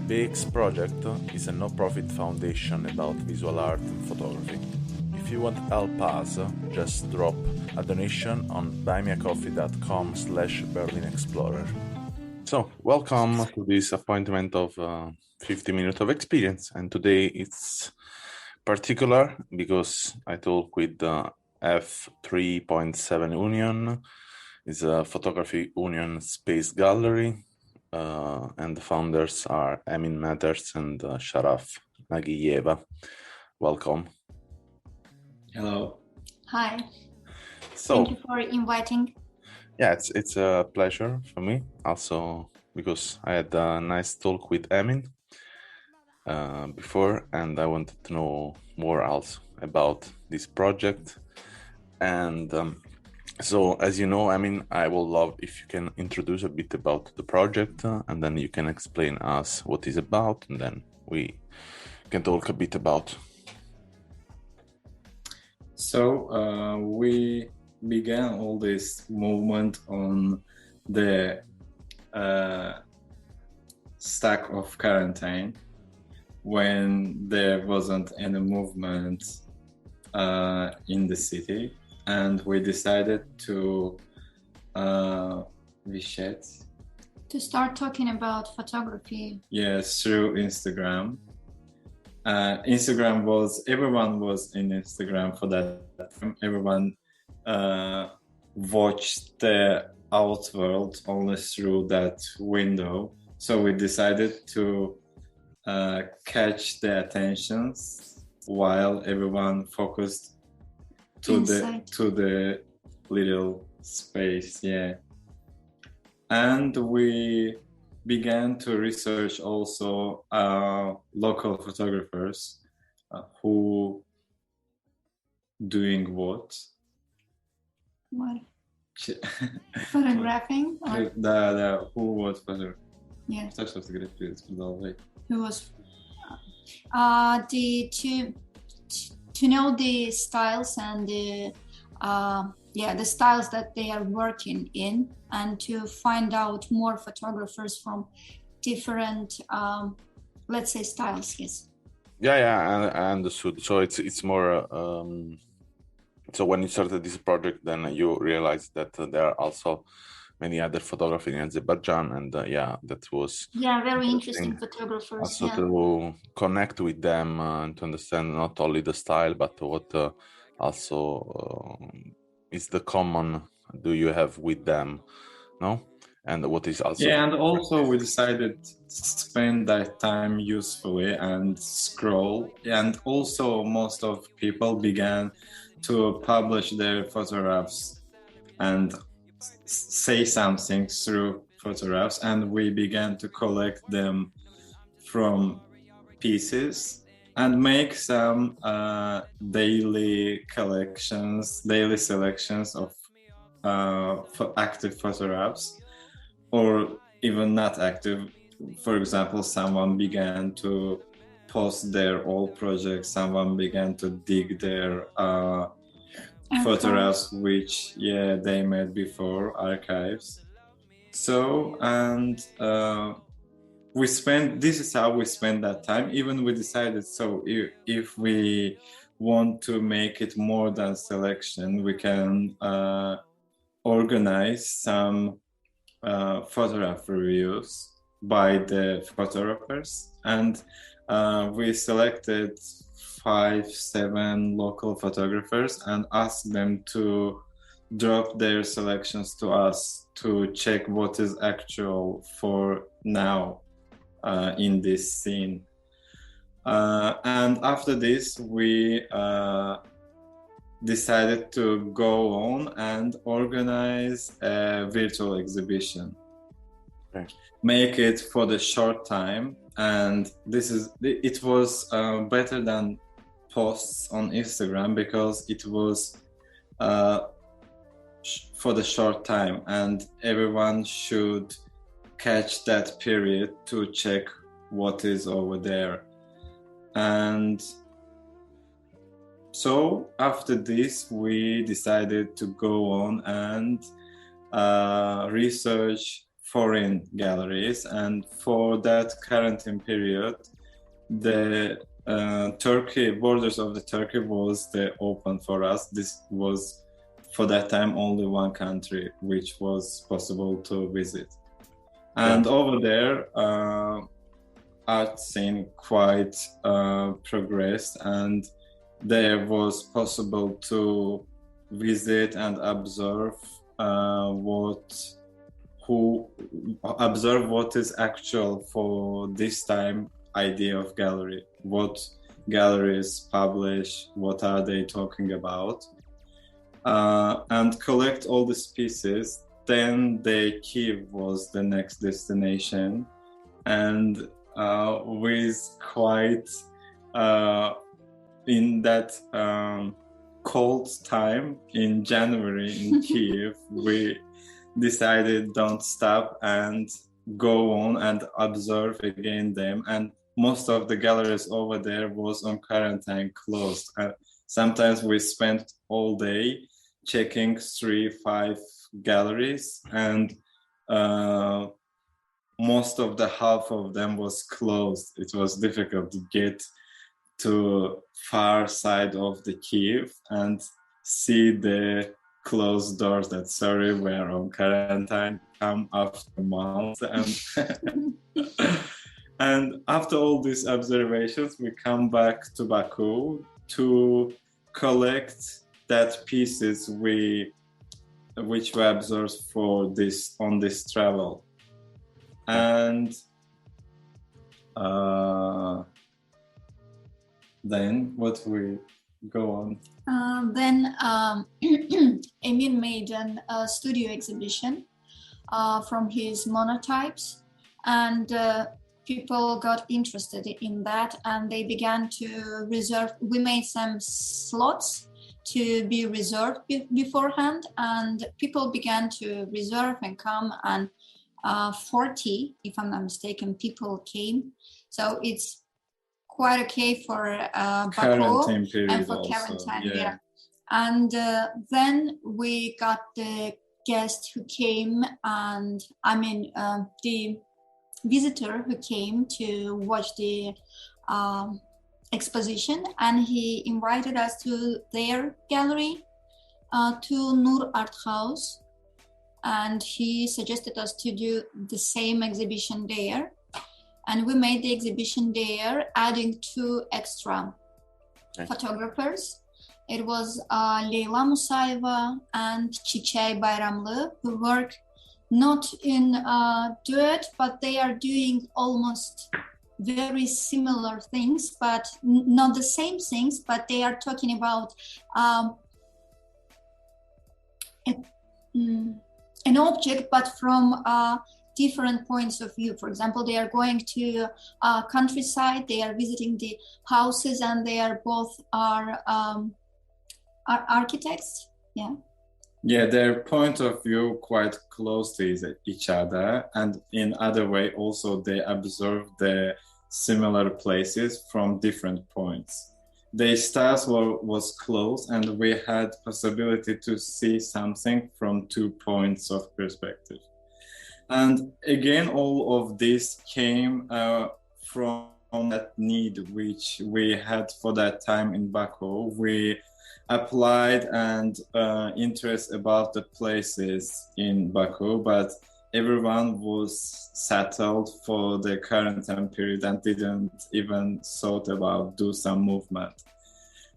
BEEX project is a no-profit foundation about visual art and photography. If you want to help us, just drop a donation on buymeacoffee.com/BerlinExplorer. So, welcome to this appointment of 50 minutes of experience, and today it's particular because I talk with f3.7union. It's a photography union space gallery. And the founders are Emin Matters and Sharaf Nagiyeva. Welcome. Hello. Hi. So, thank you for inviting. Yeah, it's a pleasure for me. Also, because I had a nice talk with Emin before, and I wanted to know more also about this project. And so, as you know, I would love if you can introduce a bit about the project, and then you can explain us what it's about, and then we can talk a bit about. So we began all this movement on the stack of quarantine when there wasn't any movement in the city. And we decided to start talking about photography. Yes, through Instagram. Everyone was in Instagram for that time. Everyone watched the outworld only through that window. So we decided to catch the attentions while everyone focused to the little space, yeah. And we began to research also local photographers who doing what? What? Photographing? Да, who was photography? Yeah. Что фотографировать? Продолжай. Who was to know the styles and the styles that they are working in, and to find out more photographers from different let's say styles. Yes. Yeah, I understood. So it's more so when you started this project, then you realized that there are also many other photographers in Azerbaijan, and that was very interesting photographers. Also to connect with them and to understand not only the style, but what also is the common do you have with them, no? And what is also and also we decided to spend that time usefully and scroll, and also most of people began to publish their photographs and say something through photographs, and we began to collect them from pieces and make some daily selections of active photographs, or even not active. For example, someone began to post their old projects, someone began to dig their photographs which they made before, archives. So, and this is how we spend that time. Even we decided, so if we want to make it more than selection, we can organize some photograph reviews by the photographers, and we selected 5-7 local photographers and asked them to drop their selections to us to check what is actual for now in this scene. And after this, we decided to go on and organize a virtual exhibition. Okay. Make it for the short time, and it was better than posts on Instagram because it was for the short time, and everyone should catch that period to check what is over there. And so after this, we decided to go on and research foreign galleries. And for that quarantine period, the Turkey, borders of the Turkey was open for us. This was, for that time, only one country which was possible to visit. And over there, art scene quite progressed, and there was possible to visit and observe what is actual for this time idea of gallery, what galleries publish, what are they talking about, and collect all these pieces. Then the Kiev was the next destination, and with quite in that cold time in January in Kiev, we decided don't stop and go on and observe again them. And most of the galleries over there was on quarantine closed. Sometimes we spent all day checking 3-5 galleries, and most of the half of them was closed. It was difficult to get to far side of the Kiev and see the closed doors that sorry we're on quarantine, come after months. And and after all these observations, we come back to Baku to collect that pieces which we observed for this on this travel. And then what we go on? Then Emin made a studio exhibition from his monotypes, and people got interested in that, and they began to reserve. We made some slots to be reserved beforehand, and people began to reserve and come, and 40, if I'm not mistaken, people came. So it's quite okay for Baku and for quarantine. Yeah. And then we got the guest who came, and the visitor who came to watch the exposition, and he invited us to their gallery, to Nur Art House, and he suggested us to do the same exhibition there. And we made the exhibition there, adding 2 extra photographers. It was Leyla Musayeva and Çiçek Bayramlı, who work not in duet, but they are doing almost very similar things, but not the same things, but they are talking about an object, but from different points of view. For example, they are going to countryside, they are visiting the houses, and they are both are architects. Yeah, their point of view quite close to each other, and in other way also they observe the similar places from different points. The stars was close, and we had possibility to see something from 2 points of perspective. And again, all of this came from that need which we had for that time in Baku. We applied and interest about the places in Baku, but everyone was settled for the current time period and didn't even thought about do some movement.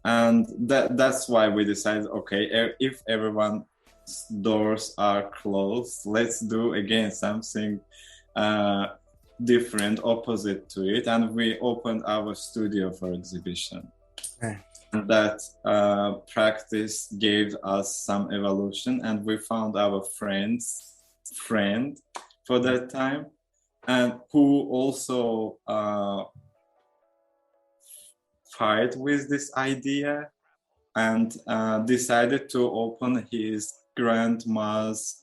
And that's why we decided, okay, if everyone's doors are closed, let's do again something different, opposite to it. And we opened our studio for exhibition. Okay. And that practice gave us some evolution, and we found our friend for that time, and who also fight with this idea and decided to open his grandma's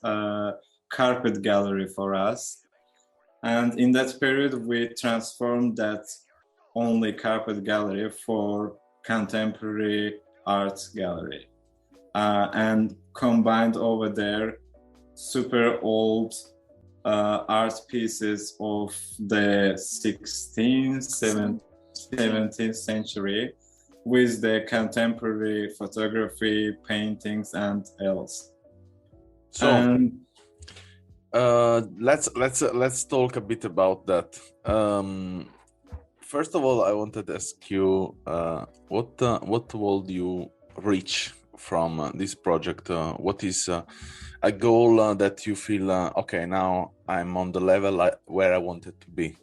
carpet gallery for us. And in that period, we transformed that only carpet gallery for contemporary art gallery, and combined over there super old art pieces of the 16th, 17th century with the contemporary photography, paintings, and else. So And let's talk a bit about that. First of all, I wanted to ask you what will you reach from this project? What is a goal that you feel okay, now I'm on the level where I wanted to be?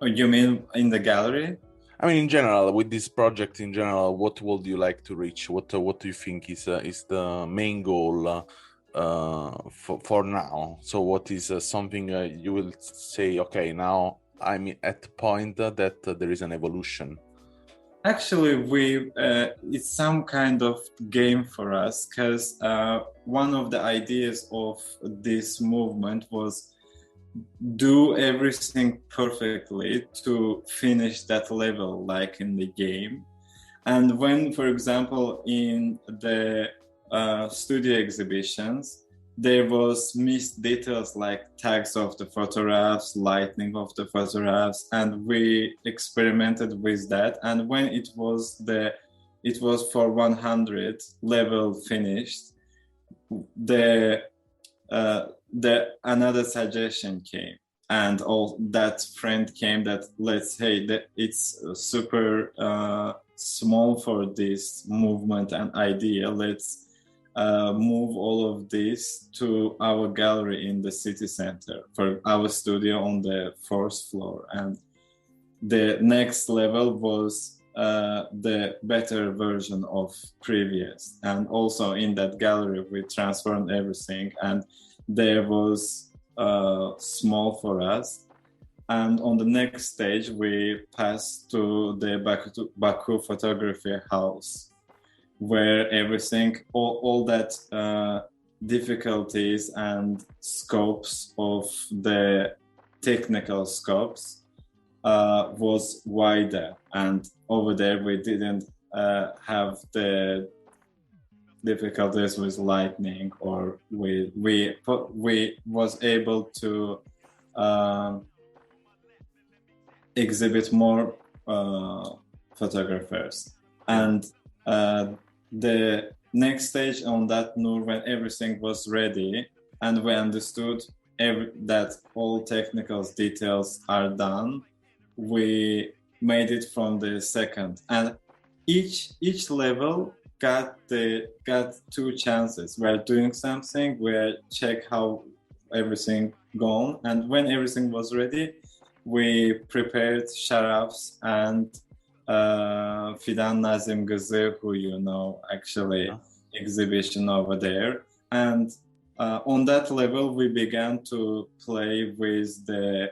you mean in the gallery? I mean, in general, with this project, in general, what would you like to reach? What do you think is the main goal for now? So, what is something you will say? Okay, now I'm at the point that there is an evolution. Actually, it's some kind of game for us, because one of the ideas of this movement was do everything perfectly to finish that level, like in the game. And when, for example, in the studio exhibitions, there was missed details like tags of the photographs, lighting of the photographs, and we experimented with that. And when it was for 100 level finished, the another suggestion came, and all that friend came that let's say that it's super small for this movement and idea. Let's move all of this to our gallery in the city center, for our studio on the 4th floor. And the next level was the better version of previous. And also in that gallery, we transformed everything, and there was small for us. And on the next stage, we passed to the Baku photography house, where everything, all that difficulties and scopes of the technical scopes was wider. And over there, we didn't have the difficulties with lightning, or we was able to exhibit more photographers. And the next stage on that NUR, when everything was ready and we understood that all technical details are done, we made it from the second. And each level got 2 chances. We're doing something, we check how everything gone, and when everything was ready, we prepared Sharaf's and Fidan Nazim Gızı, who you know, actually exhibition over there. And on that level, we began to play with the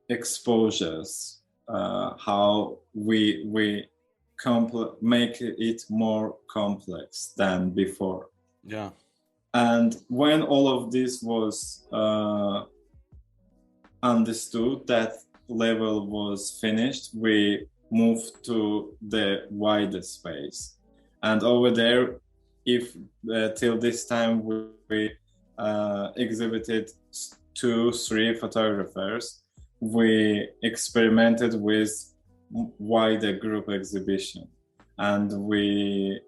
exposures, how we make it more complex than before. Yeah. And when all of this was understood, that level was finished, we moved to the wider space. And over there, if till this time we exhibited 2-3 photographers, we experimented with wider group exhibition, and we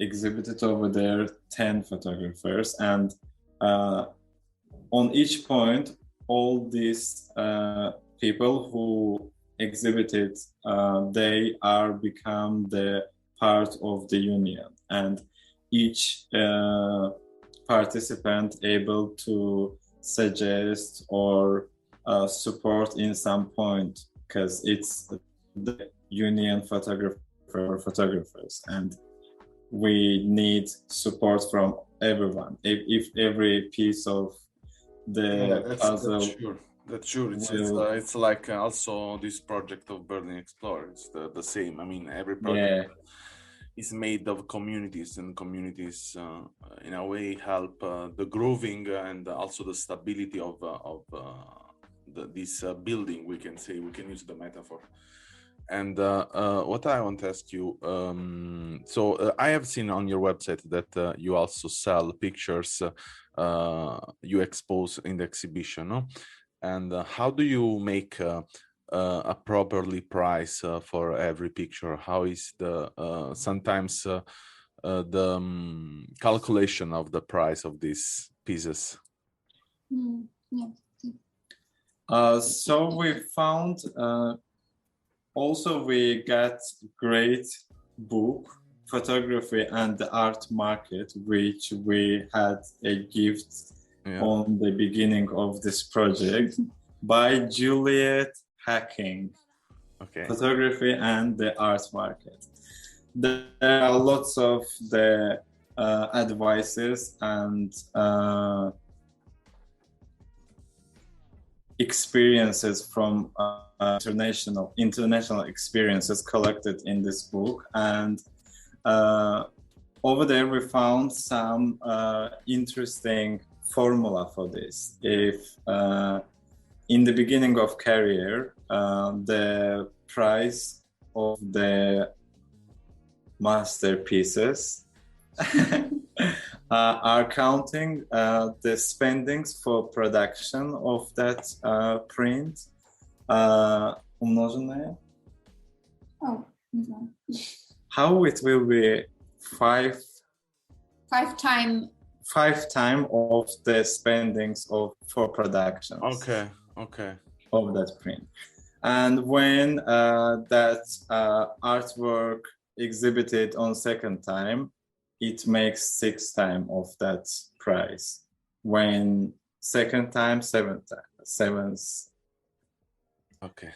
exhibited over there 10 photographers. And on each point, all these people who exhibited, they are become the part of the union, and each participant able to suggest or support in some point, because it's the union photographers, and we need support from everyone. If every piece of the puzzle, that's sure. It's like also this project of Berlin Explorers, the same. I mean, every project is made of communities, and communities in a way help the growing and also the stability of this building. We can say, we can use the metaphor. And what I want to ask you, I have seen on your website that you also sell pictures you expose in the exhibition, no? And how do you make a properly price for every picture? How is the sometimes the calculation of the price of these pieces? Yeah. So we found also we got great book, Photography and the Art Market, which we had a gift on the beginning of this project by Juliet Hacking. Okay. Photography and the Art Market. There are lots of the advices and experiences from international experiences collected in this book, and over there we found some interesting formula for this. If in the beginning of career, the price of the masterpieces are counting the spendings for production of that print. Umnožene. Oh, no. How it will be five time of the spendings for productions. Okay. Of that print. And when that artwork exhibited on second time, it makes 6 times of that price. When second time, 7th. Okay.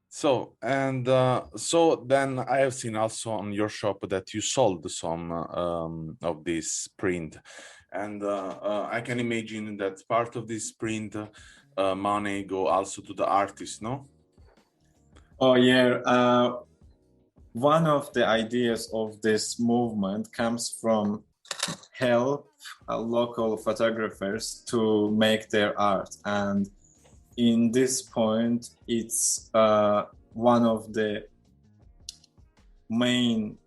So then I have seen also on your shop that you sold some of this print, and I can imagine that part of this print money go also to the artist, no? Oh yeah. One of the ideas of this movement comes from help local photographers to make their art, and in this point it's one of the main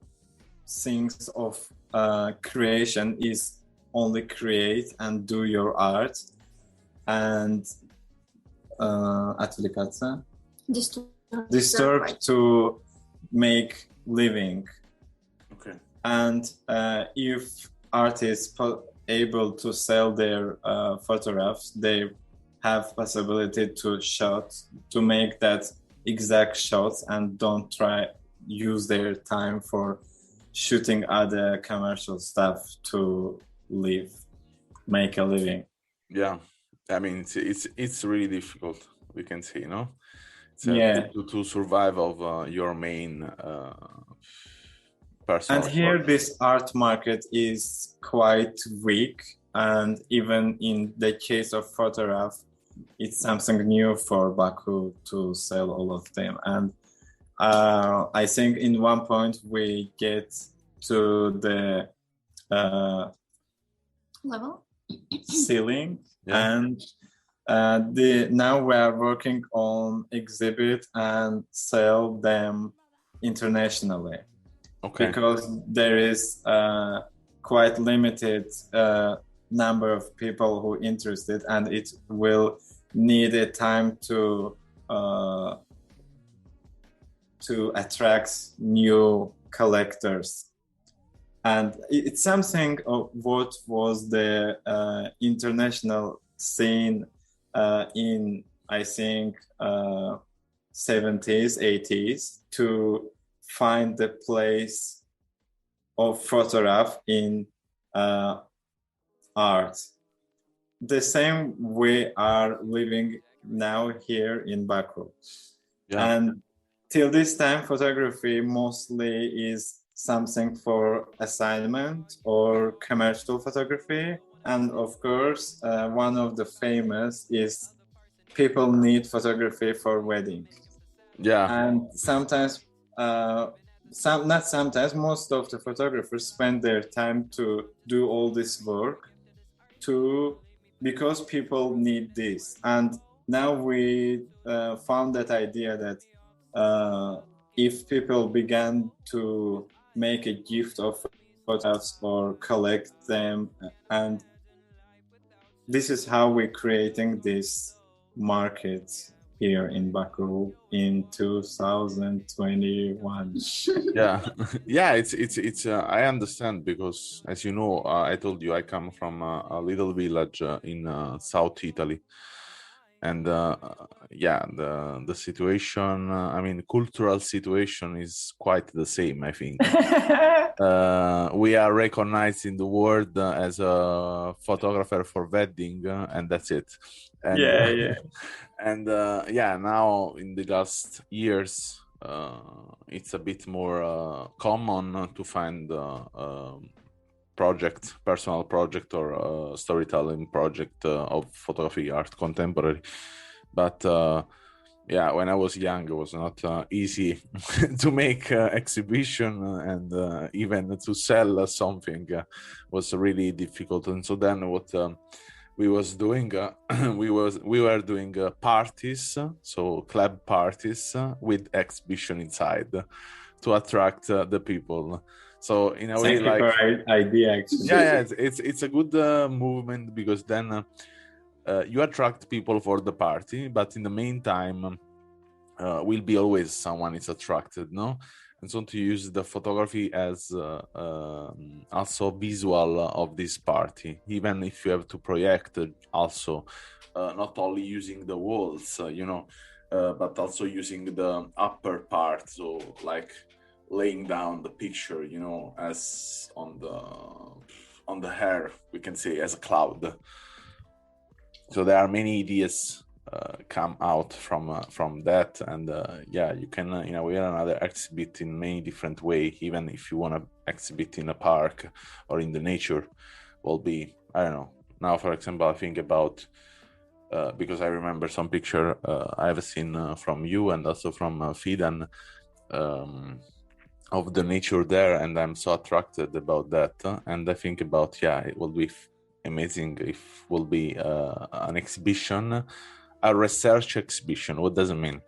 things of creation is only create and do your art, and disturb to make living. Okay. And if artists able to sell their photographs, they have possibility to make that exact shots and don't use their time for shooting other commercial stuff to make a living. Yeah, I mean it's really difficult, we can see, no? To survive of your main personal. And here this art market is quite weak, and even in the case of photograph, it's something new for Baku to sell all of them. And I think in one point we get to the level ceiling, and now we are working on exhibit and sell them internationally. Okay. Because there is quite limited number of people who interested, and it will need a time to attract new collectors. And it's something of what was the international scene in, I think, 70s, 80s, to find the place of photograph in art. The same we are living now here in Baku. Yeah. And till this time, photography mostly is something for assignment or commercial photography. And of course, one of the famous is people need photography for wedding. Yeah. And sometimes not sometimes, most of the photographers spend their time to do all this work because people need this. And now we found that idea that if people began to make a gift of photographs or collect them, and this is how we're creating this market here in Baku in 2021. Yeah, yeah, it's I understand, because as you know, I told you I come from a little village in South Italy, and yeah, the situation, I mean, cultural situation is quite the same, I think. We are recognized in the world as a photographer for wedding, and that's it. And Yeah. and yeah, now in the last years, it's a bit more common to find personal project, or storytelling project of photography, art, contemporary. But yeah, when I was young, it was not easy to make exhibition, and even to sell something was really difficult. And so then what we was doing, we were doing parties, so club parties with exhibition inside, to attract the people. So in a way, Thank you for idea, actually. Yeah, it's a good movement, because then you attract people for the party, but in the meantime, will be always someone is attracted, no? And so to use the photography as also visual of this party, even if you have to project also, not only using the walls, but also using the upper part, so like laying down the picture, as on the hair, we can say, as a cloud. So there are many ideas come out from that, and yeah, you can in a way or another exhibit in many different way, even if you want to exhibit in a park or in the nature. Will be, I don't know, now for example, I think about because I remember some picture I have seen from you and also from Fidan, of the nature there, and I'm so attracted about that, and I think about, yeah, it will be amazing if will be an exhibition, a research exhibition. What does it mean?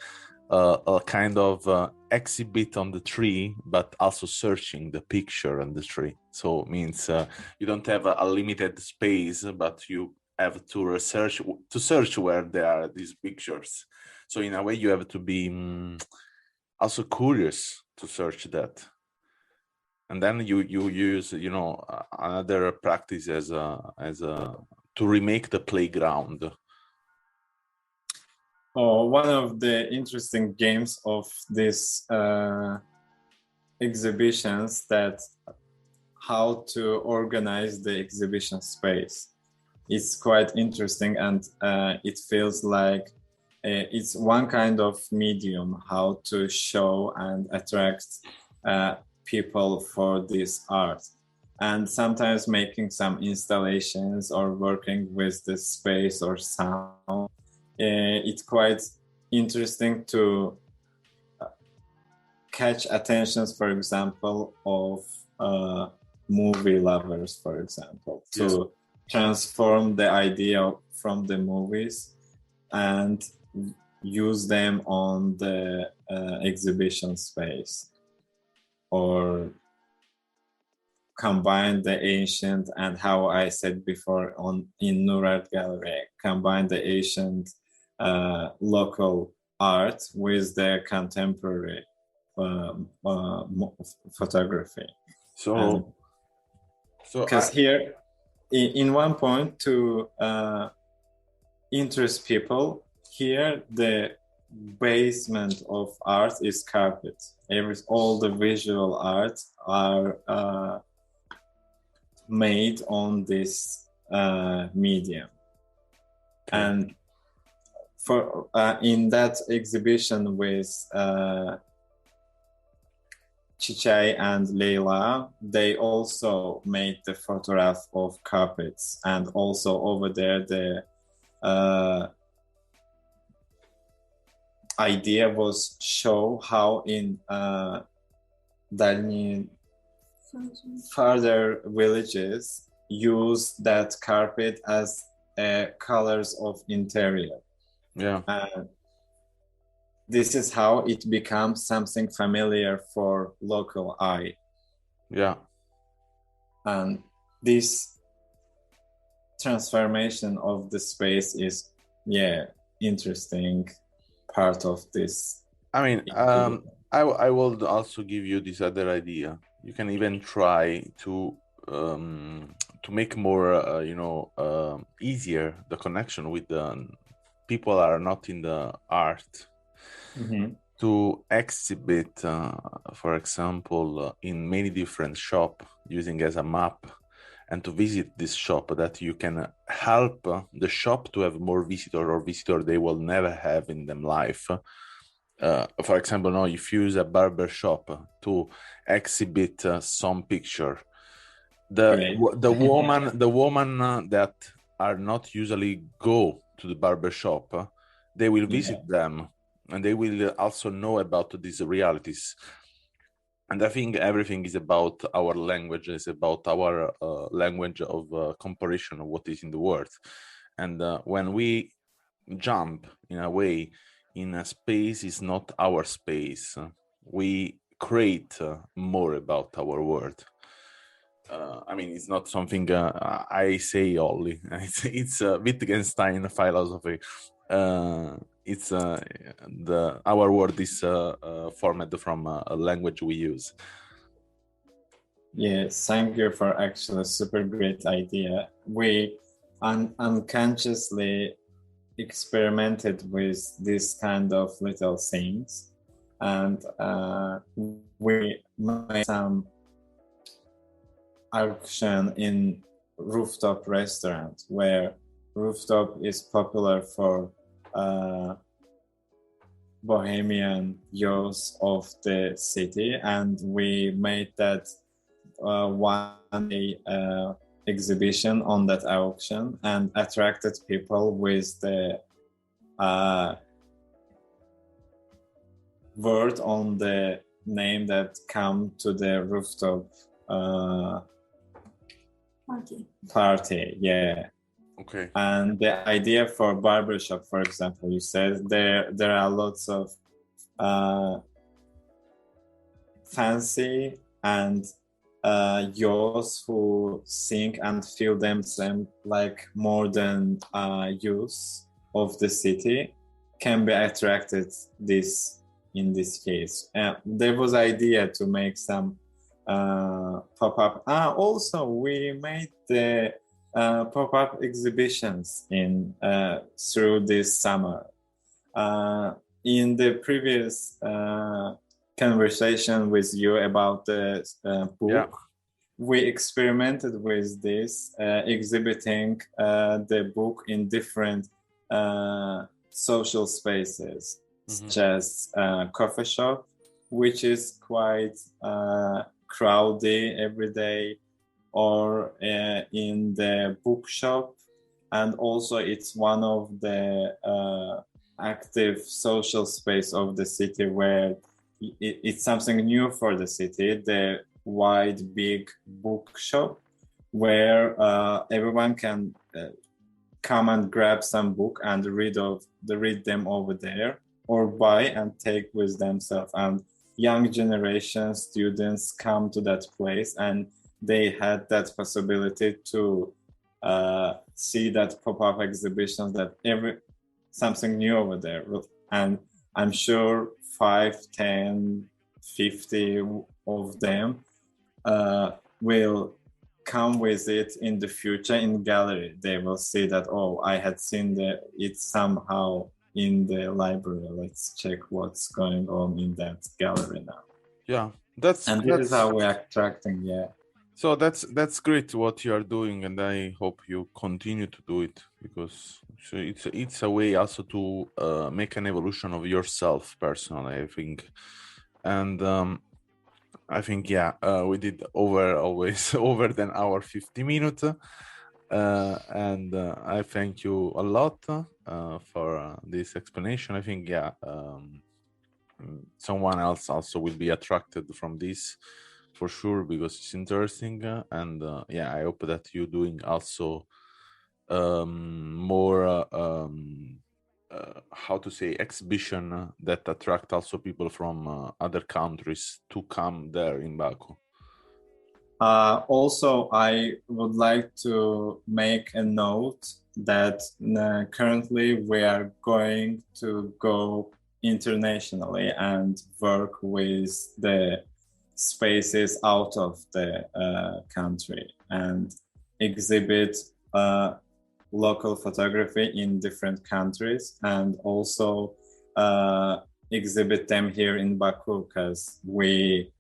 A kind of exhibit on the tree, but also searching the picture on the tree. So it means you don't have a limited space, but you have to search where there are these pictures. So in a way, you have to be also curious to search that. And then you use another practice as a to remake the playground. One of the interesting games of these exhibitions, that how to organize the exhibition space. It's quite interesting, and it feels like it's one kind of medium how to show and attract people for this art. And sometimes making some installations or working with the space or sound, it's quite interesting to catch attentions, for example, of movie lovers, for example, to transform the idea from the movies and use them on the exhibition space, or combine the ancient, and how I said before in Nur Art Gallery, combine the ancient local art with the contemporary photography. So because here in one point to interest people, here the basement of art is carpet. All the visual arts are made on this medium. Okay. And for in that exhibition with Chichai and Leila, they also made the photograph of carpets, and also over there the idea was show how in дальние further villages use that carpet as colors of interior. Yeah. This is how it becomes something familiar for local eye. Yeah. And this transformation of the space is, interesting part of this. I mean, I will also give you this other idea. You can even try to make more, easier the connection with the people are not in the art. Mm-hmm. To exhibit, for example, in many different shop using as a map, and to visit this shop, that you can help the shop to have more visitor they will never have in them life. For example, now if you use a barber shop to exhibit some picture, the woman that are not usually go to the barber shop, they will visit them, and they will also know about these realities. And I think everything is about our language, is about our language of comparison of what is in the world. And when we jump in a way in a space is not our space, we create more about our world. I mean, it's not something I say only. It's Wittgenstein philosophy. It's our word is formed from a language we use. Yes, thank you for actually a super great idea. We unconsciously experimented with this kind of little things, and we made some auction in rooftop restaurant, where rooftop is popular for bohemian use of the city, and we made that one day exhibition on that auction and attracted people with the word on the name that come to the rooftop party. Yeah. Okay. And the idea for barbershop, for example, you said there are lots of fancy and youths who think and feel themselves like modern youth of the city can be attracted this in this case. There was idea to make some pop-up. Also, we made the pop-up exhibitions in through this summer. In the previous conversation with you about the book, we experimented with this, exhibiting the book in different social spaces, such as coffee shop, which is quite crowded every day, or in the bookshop, and also it's one of the active social space of the city where it's something new for the city, the wide big bookshop where everyone can come and grab some book and read them over there, or buy and take with themselves. And young generation students come to that place, and they had that possibility to see that pop-up exhibitions, that something new over there. And I'm sure 5, 10, 50 of them will come with it in the future in gallery. They will see that, I had seen it somehow in the library. Let's check what's going on in that gallery now. Yeah, this is how we're attracting. Yeah. So that's great what you are doing, and I hope you continue to do it, because it's a way also to make an evolution of yourself personally, I think. And I think we did always over than our 50 minutes, and I thank you a lot for this explanation. I think someone else also will be attracted from this for sure, because it's interesting. And yeah, I hope that you're doing also more how to say, exhibition that attract also people from other countries to come there in Baku. Also, I would like to make a note that currently we are going to go internationally and work with the spaces out of the country and exhibit local photography in different countries, and also exhibit them here in Baku, because we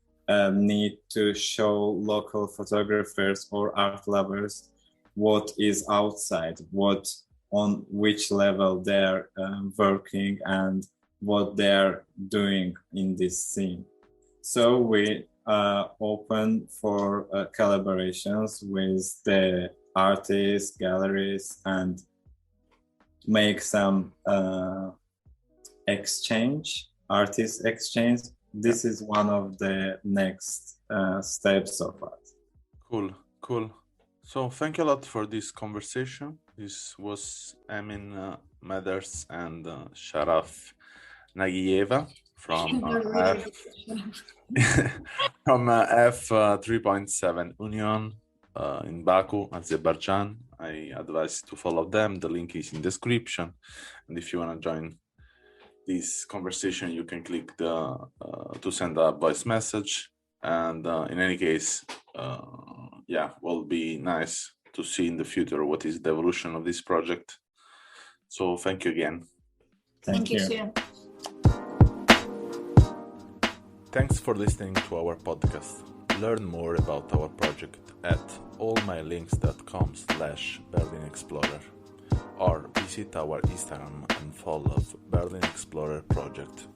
need to show local photographers or art lovers what is outside, what on which level they're working and what they're doing in this scene. So we open for collaborations with the artists, galleries, and make some artist exchange. This is one of the next steps of it. Cool. So thank you a lot for this conversation. This was Emin Meders and Sharaf Nagiyeva from f3.7union in Baku, Azerbaijan. I advise to follow them. The link is in the description. And if you want to join this conversation, you can click the to send a voice message. And in any case, yeah, will be nice to see in the future what is the evolution of this project. So thank you again. Thank you. Thanks for listening to our podcast. Learn more about our project at allmylinks.com/BerlinExplorer, or visit our Instagram and follow Berlin Explorer Project.